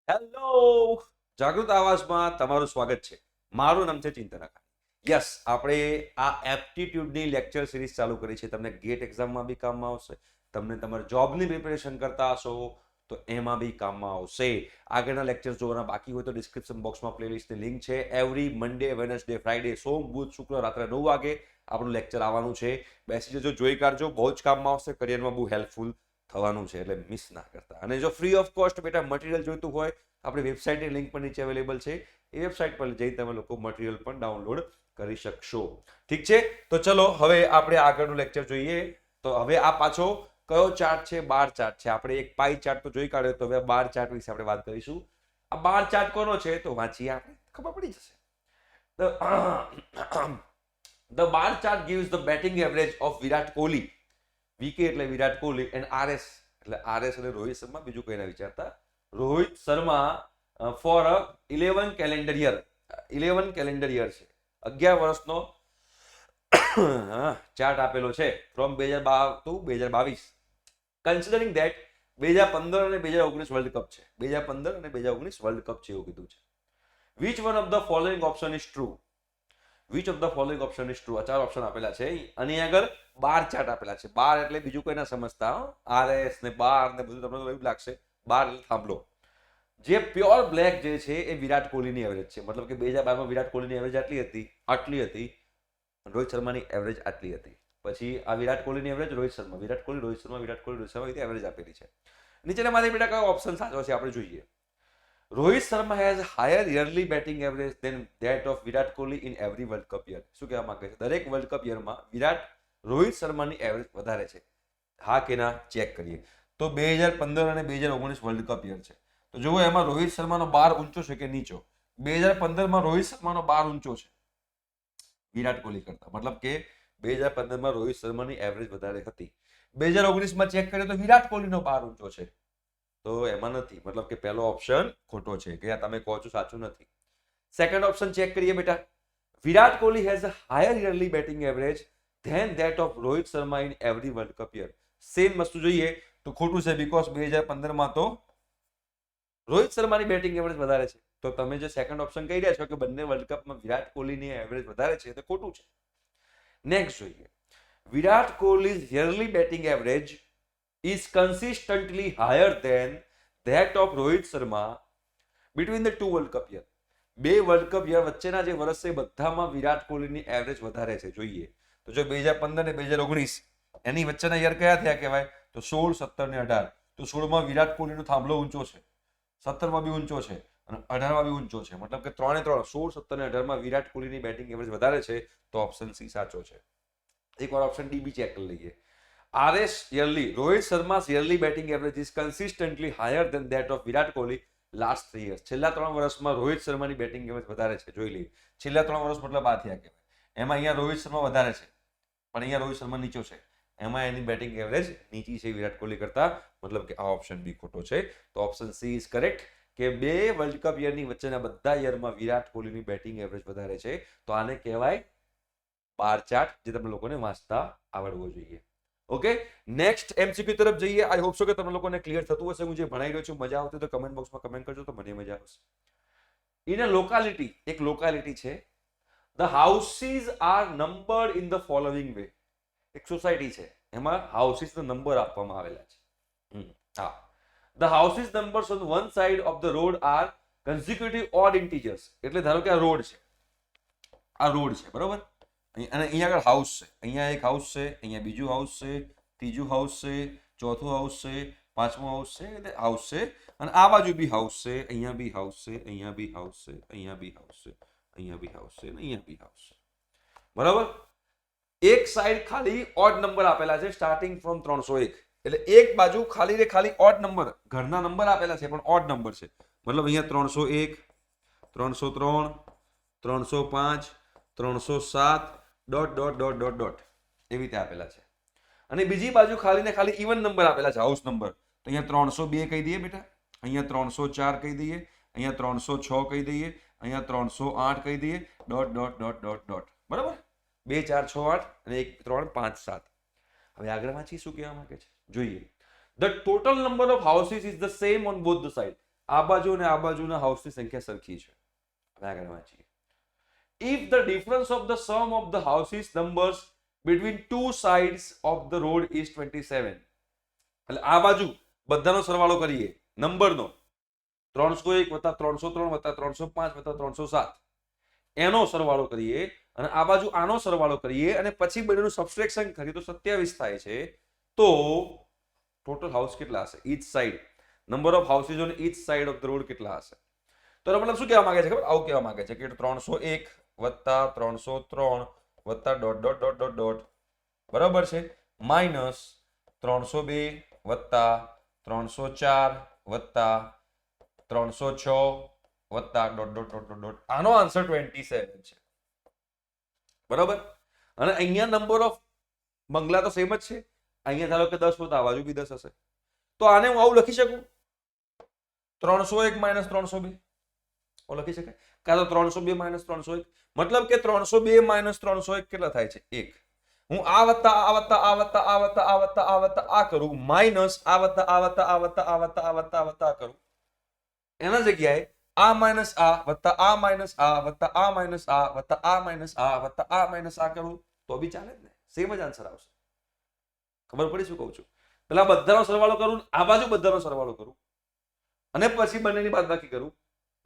Hello, જાગૃત આવાજમાં તમારું સ્વાગત છે. મારું નામ છે ચિંતન આકાશ. યસ, આપણે આ એપ્ટિટ્યુડની લેક્ચર સિરીઝ ચાલુ કરી છે. તમને ગેટ એક્ઝામમાં બી કામમાં આવશે, તમને તમારા જોબની પ્રિપેરેશન કરતા હશો તો એમાં બી કામમાં આવશે. આગળના લેક્ચર જોવાના બાકી હોય તો ડિસ્ક્રિપ્શન બોક્સમાં પ્લેલિસ્ટની લિંક છે. એવરી મંડે, વેનસડે, ફ્રાઈડે, સોમ, બુધ, શુક્ર રાત્રે 9 વાગે આપણું લેક્ચર આવવાનું છે. બેસી જજો, જોઈ કાઢજો, બહુ જ કામમાં આવશે, કરિયરમાં બહુ હેલ્પફુલ થવાનું છે, એટલે મિસ ના કરતા. અને જો ફ્રી ઓફ કોસ્ટ બેટા મટીરિયલ જોઈતું હોય, આપણી વેબસાઇટની લિંક પણ નીચે અવેલેબલ છે. એ વેબસાઇટ પર જઈ તમે લોકો મટીરિયલ પણ ડાઉનલોડ કરી શકશો. ઠીક છે, તો ચલો હવે આપણે આગળનું લેક્ચર જોઈએ. તો હવે આ પાછો કયો ચાર્ટ છે? બાર ચાર્ટ છે. આપણે એક પાઈ ચાર્ટ તો જોઈ કાઢ્યો, તો હવે બાર ચાર્ટ વિશે આપણે વાત કરીશું. આ બાર ચાર્ટ કોનો છે તો વાંચીએ, આપણે ખબર પડી જશે. The bar chart gives the batting average of Virat Kohli. VK એટલે વિરાટ કોહલી એન્ડ RS એટલે RS એટલે રોહિત શર્મા, બીજું કઈ ના વિચારતા. Rohit Sharma for 11 calendar year. 11 calendar year છે, 11 વર્ષનો ચાર્ટ આપેલો છે ફ્રોમ 2012 ટુ 2022. કન્સિડરિંગ ધેટ 2015 અને 2019 વર્લ્ડ કપ છે. 2015 અને 2019 વર્લ્ડ કપ છે એવું કીધું છે. Which one of the following option is true? Which of the following option is true? 4 option આપેલા છે અને આગળ બાર ચાર્ટ આપેલા છે. બાર એટલે બીજું કોઈ ના સમજતા, RS ને બાર ને બધું તમને એવું લાગશે. બાર એટલે થાંભલો. જે પ્યોર બ્લેક જે છે એ વિરાટ કોહલીની એવરેજ છે. મતલબ કે 2012માં વિરાટ કોહલીની એવરેજ આટલી હતી, રોહિત શર્માની એવરેજ આટલી હતી. પછી આ વિરાટ કોહલીની એવરેજ, રોહિત શર્મા, વિરાટ કોહલી, રોહિત શર્મા, વિરાટ કોહલી, રોહિત શર્મા, એવરેજ આપેલી છે. નીચેનામાંથી બેટા કયો ઓપ્શન સાચો છે આપણે જોઈએ. Rohit Sharma has higher yearly batting average than that of Virat Kohli in every world cup year. શું કહેવા માંગે છે? દરેક વર્લ્ડ કપ યરમાં રોહિત શર્માની એવરેજ વધારે છે. હા કે ના ચેક કરીએ. તો 2015 અને 2019 વર્લ્ડ કપ યર છે. તો જુઓ એમાં રોહિત શર્માનો બાર ઊંચો છે કે નીચો? 2015માં રોહિત શર્માનો બાર ઊંચો છે વિરાટ કોહલી કરતા. મતલબ કે 2015માં રોહિત શર્માની એવરેજ વધારે હતી. 2019માં ચેક કરીએ તો વિરાટ કોહલીનો બાર ઊંચો છે. તો એમાં નથી, મતલબ કે પહેલો ઓપ્શન ખોટો છે, કે તમે કહો છો સાચું નથી. સેકન્ડ ઓપ્શન ચેક કરીએ બેટા. Virat Kohli has a higher yearly batting average than that of Rohit Sharma in every world cup year. Same વસ્તુ જોઈએ તો ખોટું છે, બીકોઝ 2015માં તો રોહિત શર્માની બેટિંગ એવરેજ વધારે છે. તો તમે જે સેકન્ડ ઓપ્શન કહી રહ્યા છો કે બંને વર્લ્ડ કપમાં વિરાટ કોહલીની એવરેજ વધારે છે, તે ખોટું છે. નેક્સ્ટ જોઈએ. Virat Kohli's yearly batting average is consistently higher than that of Rohit Sharma between the two World Cup year. બે વર્લ્ડ કપ યર વચ્ચેના જે વર્ષ છે બધામાં વિરાટ કોહલીની એવરેજ વધારે છે. જોઈએ તો જો 2015 ને 2019 એની વચ્ચેના યર કયા થયા કહેવાય? તો 16, 17 ને 18. તો 16માં વિરાટ કોહલીનો થાંભલો ઊંચો છે, 17માં બી ઊંચો છે અને 18માં બી ઊંચો છે. મતલબ કે 3 3, 16, 17 ને 18માં વિરાટ કોહલીની બેટિંગ એવરેજ વધારે છે. તો ઓપ્શન સી સાચો છે. એકવાર ઓપ્શન ડી બી ચેક કરી લઈએ. RS yearly, Rohit Sharma's yearly batting average is consistently higher than that of Virat Kohli last 3 years. છેલ્લા 3 વર્ષમાં રોહિત શર્માની બેટિંગ એવરેજ વધારે છે. જોઈ લઈએ. છેલ્લા 3 વર્ષ મતલબ આ થયા કહેવાય. એમાં અહીંયા રોહિત શર્મા વધારે છે, પણ અહીંયા રોહિત શર્મા નીચો છે. એમાં એની બેટિંગ એવરેજ નીચી છે વિરાટ કોહલી કરતા. મતલબ કે આ ઓપ્શન બી ખોટો છે. તો ઓપ્શન સી ઇઝ કરેક્ટ, કે બે વર્લ્ડ કપ યરની વચ્ચેના બધા યરમાં વિરાટ કોહલીની બેટિંગ એવરેજ વધારે છે. તો આને કહેવાય બાર ચાર્ટ, જે તમે લોકોને વાંચતા આવડવો જોઈએ. ઓકે, નેક્સ્ટ MCQ તરફ જઈએ. આઈ હોપ સો કે તમને લોકોને ક્લિયર થતું હશે. હું જે ભણાઈ રહ્યો છું મજા આવતી તો કમેન્ટ બોક્સમાં કમેન્ટ કરજો, તો મને મજા આવશે. ઇન અ લોકાલિટી, એક લોકાલિટી છે, the houses are numbered in the following way. એક સોસાયટી છે, એમાં હાઉસીસનો નંબર આપવામાં આવેલા છે. હા, the houses numbers on one side of the road are consecutive odd integers. એટલે ધારો કે આ રોડ છે, આ રોડ છે, બરોબર. અને અહીંયા આગળ હાઉસ છે, અહીંયા એક હાઉસ છે, અહીંયા બીજું હાઉસ છે, ત્રીજું હાઉસ છે, ચોથું હાઉસ છે, પાંચમું હાઉસ છે, એટલે હાઉસ છે. અને આ બાજુ બી હાઉસ છે, અહીંયા બી હાઉસ છે, અહીંયા બી હાઉસ છે, અહીંયા બી હાઉસ છે, અહીંયા બી હાઉસ છે, અહીંયા બી હાઉસ છે, બરાબર. એક સાઈડ ખાલી ઓડ નંબર આપેલા છે, સ્ટાર્ટિંગ ફ્રોમ 301. એટલે એક બાજુ ખાલી રે ખાલી ઓડ નંબર, ઘરના નંબર આપેલા છે પણ ઓડ નંબર છે. મતલબ અહીંયા 301, 303, 305, 307 dot dot dot dot dot એવી રીતે આપેલા છે. અને બીજી બાજુ ખાલી ને ખાલી ઇવન નંબર આપેલા છે, હાઉસ નંબર. તો અહીંયા 302 કહી દઈએ બેટા, અહીંયા 304 કહી દઈએ, અહીંયા 306 કહી દઈએ, અહીંયા 308 કહી દઈએ, dot dot dot dot dot. બરાબર, 2 4 6 8 અને 1 3 5 7. હવે આગળ વાંચી શું કહેવા માંગે છે જોઈએ. The total number of houses is the same on both the side. આ બાજુ અને આ બાજુના હાઉસની સંખ્યા સરખી છે. હવે આગળ વાંચીએ. If the difference of the sum of the houses numbers between two sides of the road is 27, એટલે આ બાજુ બધાનો સરવાળો કરીએ નંબરનો 301 વત્તા 303 વત્તા 305 વત્તા 307 એનો સરવાળો કરીએ અને આ બાજુ આનો સરવાળો કરીએ અને પછી બંનેનું સબસ્ટ્રેક્શન કરીએ તો 27 થાય છે. તો ટોટલ હાઉસ કેટલા હશે each side, number of houses on each side of the road કેટલા હશે? તો એનો મતલબ શું કહેવા માંગે છે ખબર? આવું કહેવા માંગે છે કે 301 વત્તા 303 વત્તા dot dot dot dot dot બરાબર છે માઇનસ 302 વત્તા 304 વત્તા 306 વત્તા dot dot dot dot dot. આનો આન્સર 27 છે. બરાબર. અને અહીંયા નંબર ઓફ બંગલા તો સેમ જ છે. અહીંયા ધારો કે 10 હોતા આ બાજુ બી 10 હશે. તો આને હું આવું લખી શકું 301 માઇનસ 302 લખી શકાય, કાં તો 302 માઇનસ 301. મતલબ કે 302 માઇનસ 301 કેટલા થાય છે? 1. હું આ વત્તા આ વત્તા આ વત્તા આ વત્તા આ વત્તા આ વત્તા આ કરું માઇનસ આ વત્તા આ વત્તા આ વત્તા આ વત્તા આ વત્તા આ વત્તા આ કરું, એના જગ્યાએ આ માઇનસ આ વત્તા આ માઇનસ આ વત્તા આ માઇનસ આ વત્તા આ માઇનસ આ વત્તા આ માઇનસ આ કરું તો બી ચાલે જ ને, સેમ જ આન્સર આવશે. ખબર પડી શું કહું છું? પેલા બધાનો સરવાળો કરું, આ બાજુ બધાનો સરવાળો કરું અને પછી બંનેની બાદબાકી કરું,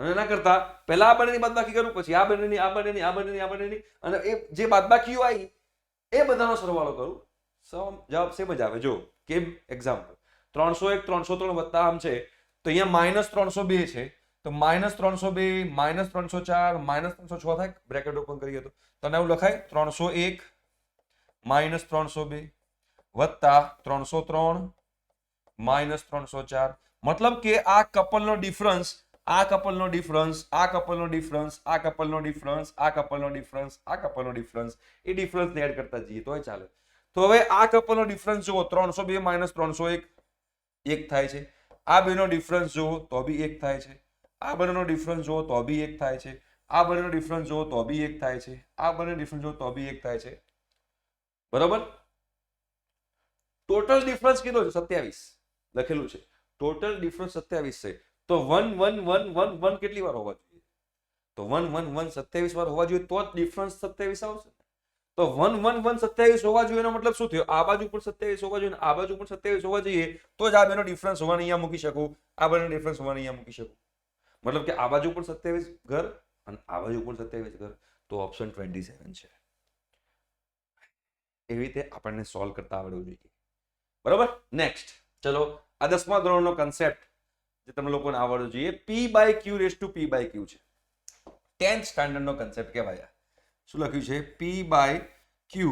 અને એના કરતા પહેલા આ બંનેની બાદબાકી કરું પછી આ બંનેની આ બંનેની આ બંનેની આ બંનેની અને એ જે બાદબાકીઓ આવી એ બધાનો સરવાળો કરું, જવાબ સેમ જ આવે. જો કેમ? એક્ઝામ્પલ 301 303 વત્તા આમ છે તો અહીંયા માઇનસ 302 છે તો માઇનસ 302 માઇનસ 304 માઇનસ 306 થાય. બ્રેકેટ ઓપન કરીએ તો તને એવું લખાય 301 માઇનસ 302 વત્તા 303 માઇનસ 304. મતલબ કે આ કપલનો ડિફરન્સ આ કપલનો ડિફરન્સ આ કપલનો ડિફરન્સ આ કપલનો ડિફરન્સ આ કપલનો ડિફરન્સ આ કપલનો ડિફરન્સ એ ડિફરન્સને એડ કરતા જઈએ તોય ચાલે. તો હવે આ કપલનો ડિફરન્સ જુઓ 302 માઇનસ 301 1 થાય છે. આ બેનો ડિફરન્સ જુઓ તો બી 1 થાય છે. આ બંનેનો ડિફરન્સ જુઓ તો બી 1 થાય છે. આ બંનેનો ડિફરન્સ જુઓ તો બી 1 થાય છે. આ બંનેનો ડિફરન્સ જુઓ તો બી 1 થાય છે. બરાબર. ટોટલ ડિફરન્સ કેટલો છે? 27 લખેલું છે. ટોટલ ડિફરન્સ 27 છે. તો 1 1 1 1 1 કેટલી વાર હોવા જોઈએ? તો 1 1 1 27 વાર હોવા જોઈએ તો જ ડિફરન્સ 27 આવશે. તો 1 1 1 27 હોવા જોઈએ એનો મતલબ શું થયો? આ બાજુ પણ 27 હોવા જોઈએ, આ બાજુ પણ 27 હોવા જોઈએ તો જ આ બેનો ડિફરન્સ હોવાને અહીંયા મૂકી શકું, આ બેનો ડિફરન્સ હોવાને અહીંયા મૂકી શકું. મતલબ કે આ બાજુ પણ 27 ઘર અને આ બાજુ પણ 27 ઘર, તો ઓપ્શન 27 છે. એવી રીતે આપણને સોલ્વ કરતા આવડવું જોઈએ. બરાબર. નેક્સ્ટ ચલો આ 10મા ધોરણનો કન્સેપ્ટ જે તમને લોકોને આવડવું જોઈએ. P by Q raise to P by Q છે. 10th સ્ટાન્ડર્ડનો કન્સેપ્ટ કહેવાય. શું લખ્યું છે? P by Q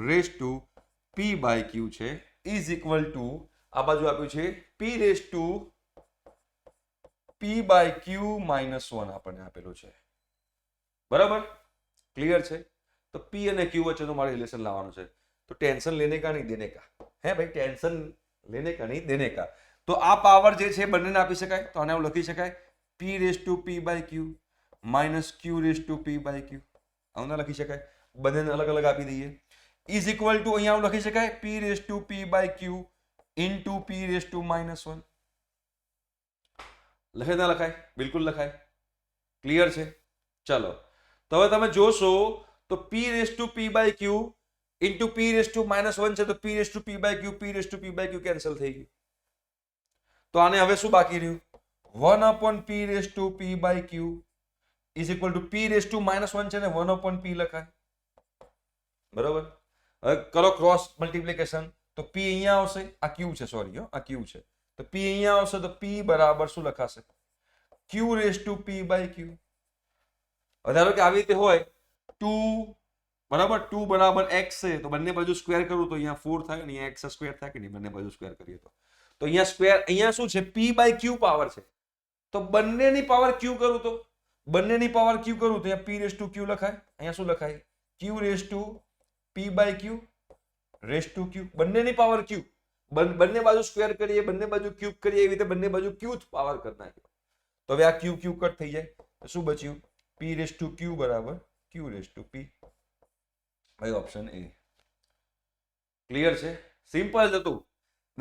raise to P by Q છે ઇઝ ઇક્વલ ટુ આ બાજુ આપ્યું છે P raise to P by Q minus 1 આપણને આપેલું છે. બરાબર. ક્લિયર છે? તો P અને Q વચ્ચેનું મારે રિલેશન લાવવાનું છે. તો ટેન્શન લેને કા નહીં દેને કા. હે ભાઈ, ટેન્શન લેને કા નહીં દેને કા. તો આ પાવર જે છે બંનેને આપી શકાય. તો આને લખી શકાય P raise to P by Q minus Q raise to P by Q. આવું લખી શકાય. બંનેને અલગ અલગ આપી દઈએ. ઇઝ ઇક્વલ ટુ અહીંયા આવું લખી શકાય P raise to P by Q into P raise to minus 1. લખે ના લખાય? બિલકુલ લખાય. ક્લિયર છે? ચલો તો હવે તમે જોશો તો P raise to P by Q into P raise to minus 1 છે તો P raise to P by Q P raise to P by Q cancel થઈ ગયું. તો આને હવે શું બાકી રહ્યું? 1 upon P raise to P by Q is equal to P raise to minus 1 છે ને 1 upon P લખાય. બરોબર. હવે કરો ક્રોસ મલ્ટીપ્લિકેશન તો P અહીંયા આવશે, આ Q છે, સોરી આ Q છે, તો P અહીંયા આવશે તો P બરાબર શું લખાશે? Q raise to P by Q. ધારો કે આવી રીતે હોય 2 બરાબર 2 બરાબર x છે તો બંને બાજુ સ્ક્વેર કરું તો અહીંયા 4 થાય અને અહીંયા x સ્ક્વેર થાય કે નહીં? બંને બાજુ સ્ક્વેર કરીએ તો અહીંયા સ્ક્વેર, અહીંયા શું છે? P by Q પાવર છે તો બંનેની પાવર Q કરું તો બંનેની પાવર Q કરું તો અહીંયા P રેઝ ટુ Q લખાય. અહીંયા શું લખાય? Q raise to P by Q raise to Q. બંનેની પાવર Q, બંને બાજુ સ્ક્વેર કરીએ, બંને બાજુ ક્યુબ કરીએ, એવી રીતે બંને બાજુ Q પાવર કરી નાખ્યો. તો હવે આ Q Q કટ થઈ જાય તો શું બચ્યું? P રેઝ ટુ Q બરાબર Q રેઝ ટુ P. ભાઈ ઓપ્શન એ. ક્લિયર છે? સિમ્પલ જ હતું.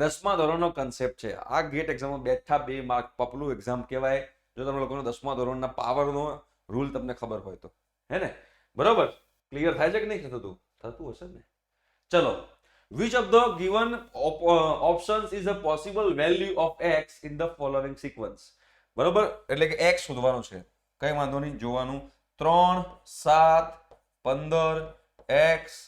10મા ધોરણનો કન્સેપ્ટ છે. આ ગેટ એક્ઝામમાં બેઠા 2 માર્ક પપલું એક્ઝામ કહેવાય. જો તમે લોકોનો 10મા ધોરણના પાવરનો રૂલ તમને ખબર હોય તો, હે ને? બરોબર, ક્લિયર થાય છે કે નહીં થતું? થતું હશે ને. ચલો, which of the given options is a possible value of x in the following sequence? બરોબર, એટલે કે x શોધવાનું છે, કઈ વાંધો નહીં, જોવાનું. 3 7 15 x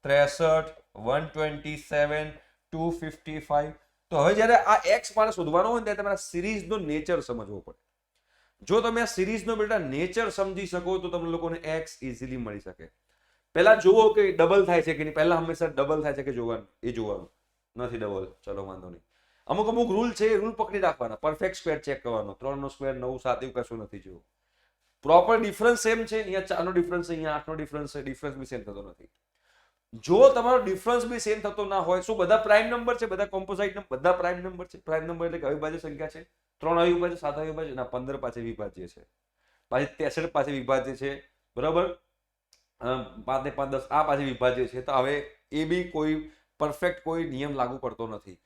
63 127 255. તો હવે જ્યારે આ x મારે શોધવાનો હોય ત્યારે તમારે સિરીઝનો નેચર સમજવો પડે. જો તમે આ સિરીઝનો બેટા નેચર સમજી શકો તો તમને લોકોને x ઇઝીલી મળી શકે. પહેલા જુઓ કે ડબલ થાય છે કે નહીં. પહેલા હંમેશા ડબલ થાય છે કે જોવાનું, એ જોવાનું. નથી ડબલ, ચલો વાંધો નહીં. અમુક રૂલ છે, એ રૂલ પકડી રાખવાના. પરફેક્ટ સ્ક્વેર ચેક કરવાનો, 3 નો સ્ક્વેર 9 7 એવું કશું નથી જોવું. પ્રોપર ડિફરન્સ સેમ છે, અહીંયા 4 નો ડિફરન્સ છે, અહીંયા 8 નો ડિફરન્સ છે, ડિફરન્સ બી સેમ થતો નથી. જો તમારો ડિફરન્સ બી સેમ થતો ના હોય, શું બધા પ્રાઇમ નંબર છે? બધા કોમ્પોઝાઇટ નંબર, બધા પ્રાઇમ નંબર છે. પ્રાઇમ નંબર એટલે કે અવિભાજ્ય સંખ્યા છે. 3 અવિભાજ્ય, 7 અવિભાજ્ય, ના 15 પાસે વિભાજ્ય છે, પાછી 63 પાસે વિભાજ્ય છે, બરાબર, 5 ને 5 10 આ પાસે વિભાજ્ય છે. તો હવે એ બી કોઈ પરફેક્ટ કોઈ નિયમ લાગુ પડતો નથી.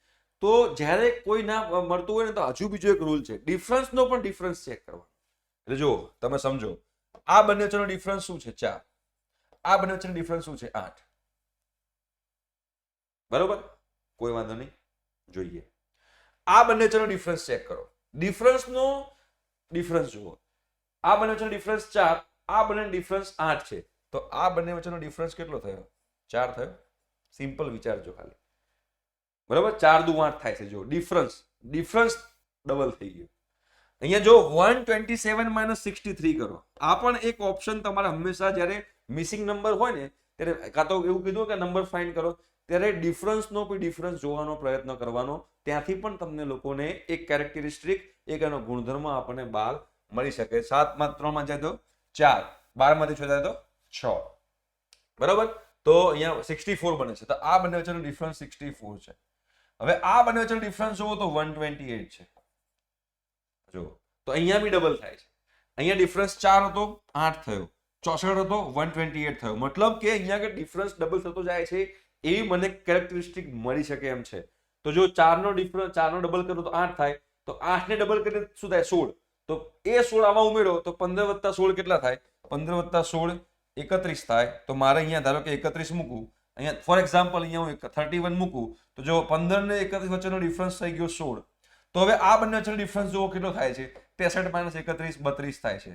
તો જ્યારે કોઈ ના મળતું હોય ને તો હજુ બીજો એક રૂલ છે, ડિફરન્સનો પણ ડિફરન્સ ચેક કરવાનો. એટલે જો તમે સમજો, આ બંને વચ્ચેનો ડિફરન્સ શું છે? 4. આ બંને વચ્ચેનો ડિફરન્સ શું છે? 8. બરોબર, કોઈ વાંધો નહીં, જોઈએ. આ બંને વચ્ચેનો ડિફરન્સ ચેક કરો. ડિફરન્સનો ડિફરન્સ જુઓ. આ બંને વચ્ચેનો ડિફરન્સ 4, આ બંને ડિફરન્સ 8 છે. તો આ બંને વચ્ચેનો ડિફરન્સ કેટલો થયો? 4 થયો. સિમ્પલ વિચારજો ખાલી, બરાબર. 4 દુ 8 થાય છે. જો ડિફરન્સ ડબલ થઈ ગયો. અહીંયા જો 127 - 63 કરો. આ પણ એક ઓપ્શન તમારે હંમેશા જ્યારે મિસિંગ નંબર હોય ને ત્યારે, કાં તો એવું કીધું કે નંબર ફાઇન્ડ કરો, ત્યારે ડિફરન્સનો કોઈ ડિફરન્સ જોવાનો પ્રયત્ન કરવાનો. ત્યાંથી પણ તમને લોકોને એક કેરેક્ટરિસ્ટિક, એક એનો ગુણધર્મ આપણને બહાર મળી શકે. 7 માં 3 માં જાય તો 4, 12 માંથી 6 જાય તો 6, બરાબર. તો અહીંયા 64 બને છે. તો આ બંને વચ્ચેનો ડિફરન્સ 64 છે. હવે આ બંને વચ્ચેનો ડિફરન્સ જોવો તો 128 છે. જો તો અહીંયા બી ડબલ થાય છે. અહીંયા ડિફરન્સ 4 હતો, 8 થયો. 64 હતો, 128 થયો. મતલબ કે અહીંયા કે ડિફરન્સ ડબલ થતો જાય છે, એવી મને કેરેક્ટરિસ્ટિક મળી શકે એમ છે. તો જો 4 નો ડિફરન્સ, 4 નો ડબલ કરો તો 8 થાય. તો 8 ને ડબલ કરીને શું થાય? 16. તો એ 16 આમાં ઉમેરો તો 15 + 16 કેટલા થાય? 15 + 16 31 થાય. તો મારે અહીંયા ધારો કે 31 મૂકું, અહીંયા ફોર એક્ઝામ્પલ અહીંયા હું 31 મૂકું, તો જો 15 ને 31 વચ્ચેનો ડિફરન્સ થઈ ગયો 16. તો હવે આ બંને વચ્ચેનો ડિફરન્સ જુઓ કેટલો થાય છે? 63 - 31 32 થાય છે.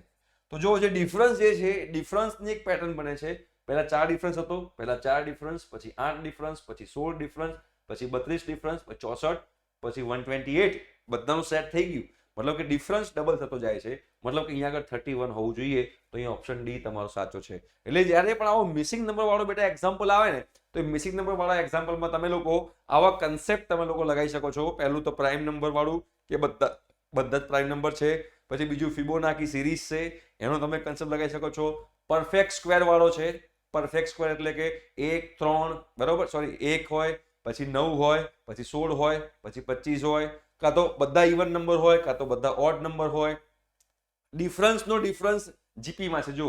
તો જો જે ડિફરન્સ જે છે, ડિફરન્સની એક પેટર્ન બને છે. પહેલા 4 ડિફરન્સ હતો, પહેલા 4 ડિફરન્સ, પછી 8 ડિફરન્સ, પછી 16 ડિફરન્સ, પછી 32 ડિફરન્સ, પછી 64, પછી 128, બધાનું સેટ થઈ ગયું. મતલબ કે ડિફરન્સ ડબલ થતો જાય છે. મતલબ કે અહીંયા આગળ 31 હોવું જોઈએ. તો અહીંયા ઓપ્શન ડી તમારો સાચો છે. એટલે જ્યારે પણ આવો મિસિંગ નંબર વાળો બેટા એક્ઝામ્પલ આવે ને, તો એ મિસિંગ નંબર વાળા એક્ઝામ્પલમાં તમે લોકો આવા કન્સેપ્ટ તમે લોકો લગાવી શકો છો. પહેલું તો પ્રાઇમ નંબર વાળું, કે બધા જ પ્રાઇમ નંબર છે. પછી બીજું ફિબોનાકી સિરીઝ છે, એનો તમે કન્સેપ્ટ લગાવી શકો છો. પરફેક્ટ સ્ક્વેર વાળો છે. પરફેક્ટ સ્ક્વેર એટલે કે 1 3, બરોબર, સોરી 1 હોય, પછી 9 હોય, પછી 16 હોય, પછી 25 હોય, કાં તો બધા ઇવન નંબર હોય, કાં તો બધા ઓડ નંબર હોય. ડિફરન્સનો ડિફરન્સ જીપીમાં છે. જો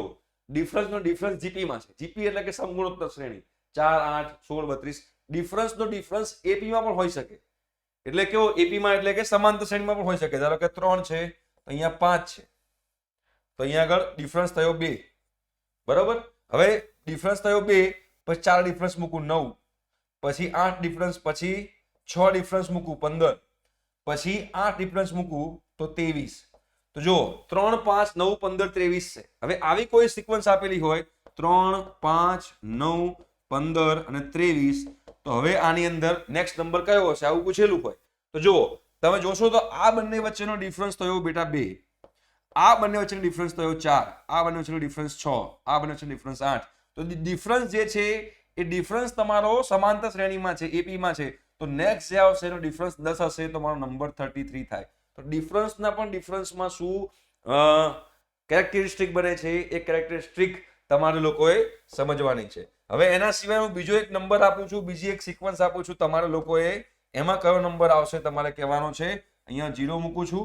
ડિફરન્સનો ડિફરન્સ જીપીમાં છે. જીપી એટલે કે સમગુણોત્તર શ્રેણી, 4 8 16 32. ડિફરન્સનો ડિફરન્સ એપીમાં પણ હોઈ શકે. એટલે કેવો? એપીમાં એટલે કે સમાંતર શ્રેણીમાં પણ હોઈ શકે. ધારો કે 3 છે, તો અહીંયા 5 છે, તો અહીંયા આગળ ડિફરન્સ થયો 2, બરાબર. હવે ડિફરન્સ થયો 2, પછી 4 ડિફરન્સ મૂકું 9, પછી 8 ડિફરન્સ, પછી 6 ડિફરન્સ મૂકું 15, પછી 8 ડિફરન્સ મૂકું તો 23. તો જો 3 5 9 15 23 છે. હવે આવી કોઈ સિક્વન્સ આપેલી હોય 3 5 9 15 અને 23, તો હવે આની અંદર નેક્સ્ટ નંબર કયો હશે આવું પૂછેલું હોય. તો જો તમે જોશો તો આ બંને વચ્ચેનો ડિફરન્સ થયો બેટા 2, આ બંને વચ્ચેનો ડિફરન્સ થયો 4, આ બંને વચ્ચેનો ડિફરન્સ 6, આ બંને વચ્ચેનો ડિફરન્સ 8. તો ડિફરન્સ જે છે એ ડિફરન્સ તમારો સમાંતર શ્રેણીમાં છે, એપીમાં છે. તો નેક્સ્ટ જે આવશે એનો ડિફરન્સ 10 હશે, તો મારો નંબર 33 થાય. તો ડિફરન્સના પણ ડિફરન્સમાં શું કેરેક્ટરિસ્ટિક બને છે, એ કેરેક્ટરિસ્ટિક તમારે લોકોએ સમજવાની છે. હવે એના સિવાય હું બીજો એક નંબર આપું છું, બીજી એક સિક્વન્સ આપું છું. તમારે લોકોએ એમાં કયો નંબર આવશે તમારે કહેવાનો છે. અહીંયા 0 મૂકું છું,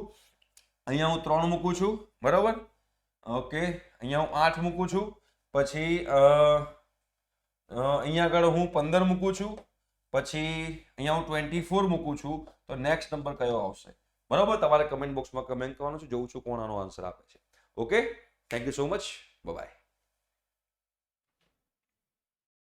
અહીંયા હું 3 મૂકું છું, બરાબર. ઓકે, અહીંયા હું 8 મૂકું છું, પછી અહીંયા આગળ હું 15 મૂકું છું, પછી અહીંયા હું 24 મૂકું છું તો નેક્સ્ટ નંબર કયો આવશે? બરાબર, તમારે કમેન્ટ બોક્સમાં કમેન્ટ કરવાનું છે, જોઉં છું કોણ આનો આન્સર આપે છે. Okay, thank you so much, by.